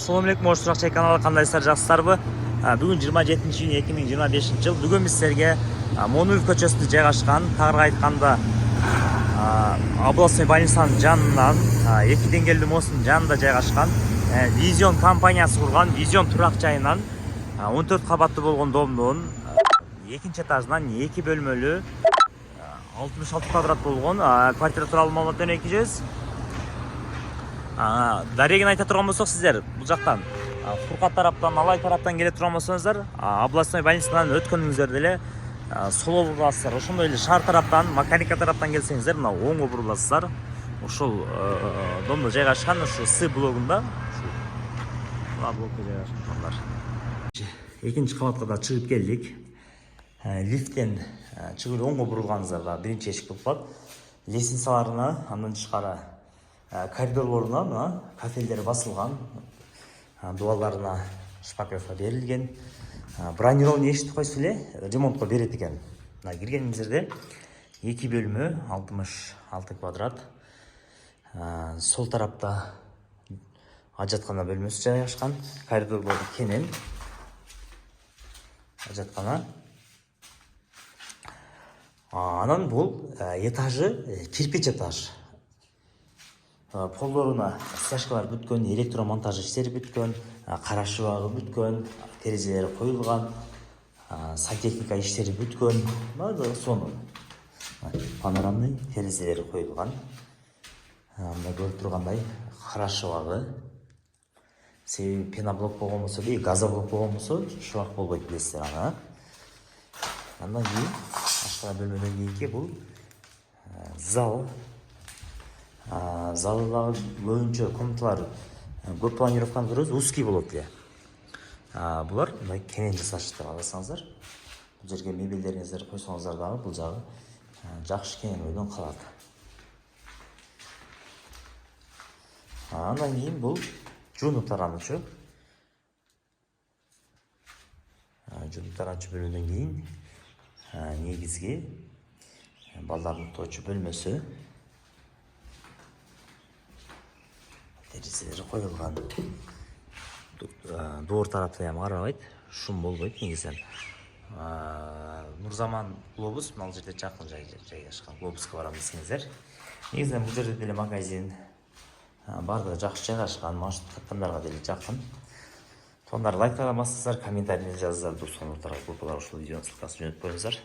Assalamu alaikum, Oşturakçı kanalı kandayсыздар, жақсыларбы? Бүгін 27 июнь 2025 жыл. Бүгін біз сіздерге Монуев көчесінде жайғашқан, тағырға айтқанда областной больницаның жанынан, екі деңгейлі мостың жанында жайғашқан Визион компаниясы құрған Визион тұрақ жайынан 14 қабатты болған домның екінші этажынан 2 бөлмелі 66 квадрат болған квартира туралы маалымат өтінеміз. Дарегін айта тұрған болсақ, сіздер бұл жақтан Фурқат тараптан, Алай тараптан келе тұрған болсаңыздар, областной больницадан өткеніңіздерде эле соло буруласыздар. Ошондой эле шаар тараптан, Макарика тараптан келсеңиздер, мына оңго буруласыздар. Ошол домдо жайгашкан, ушу С блогунда, ушу блокко жайгашкандар. Экинчи кабатка да чыгып келдик. Лифттен чыгып оңго бурулганыңыздарда биринчи эшик болуп калат. Лестницаларына, андан тышкары коридорларына мына кафелдер басылган. Дуаларына шпаклевка берилген. Бронирование эшитип койсу эле ремонтко берет экен. Мына киргениңиздерде 2 бөлмө 66 квадрат. Сол тарапта ажаткана бөлмөсү жайгашкан. Коридорлор кенен. Ажаткана. Анан бул этажы кирпич этаж. Полдоруна стяжкалар бүткөн, электромонтаж иштери бүткөн, карашыбагы бүткөн, терезелери коюлган, сантехника иштери бүткөн. Мына сону панорамный терезелери коюлган. Мына көрүп тургандай карашыбагы. Себеби пеноблок болгон болсо же, газоблок болгон болсо, шыбак болбойт билесиздер аны. Андан кийин ашкана бөлмөдөн кийинки бул зал. Залдагы көбүнчө комнаталар көп планировканы көрөбүз, узкий болот эле. Булар мындай кенен жасашты деп алсаңыздар. Бул жерге мебелдериңиздерди койсоңуздар дагы бул жагы жакшы кенен ойдон калат. Андан кийин бул жуунуп тарануучу. Жуунуп тарануучу бөлмөдөн кийин негизги балдарды уктоочу бөлмөсү. Терезелери коюлган. Доор тарапта эми карабайт, шум болбойт негизинен. Нурзаман глобус мына жерде жакын жайгашкан. Глобуска барам десеңиздер. Негизинен бул жерде деле магазин, бардыгы жакшы жайгашкан, маршруттарга деле жакын. Сондар лайктара бассаңыздар, комментарийди жазыңыздар, досторго тарап группаларга ушул видеонун ссылкасын жөнөтүп коюңуздар.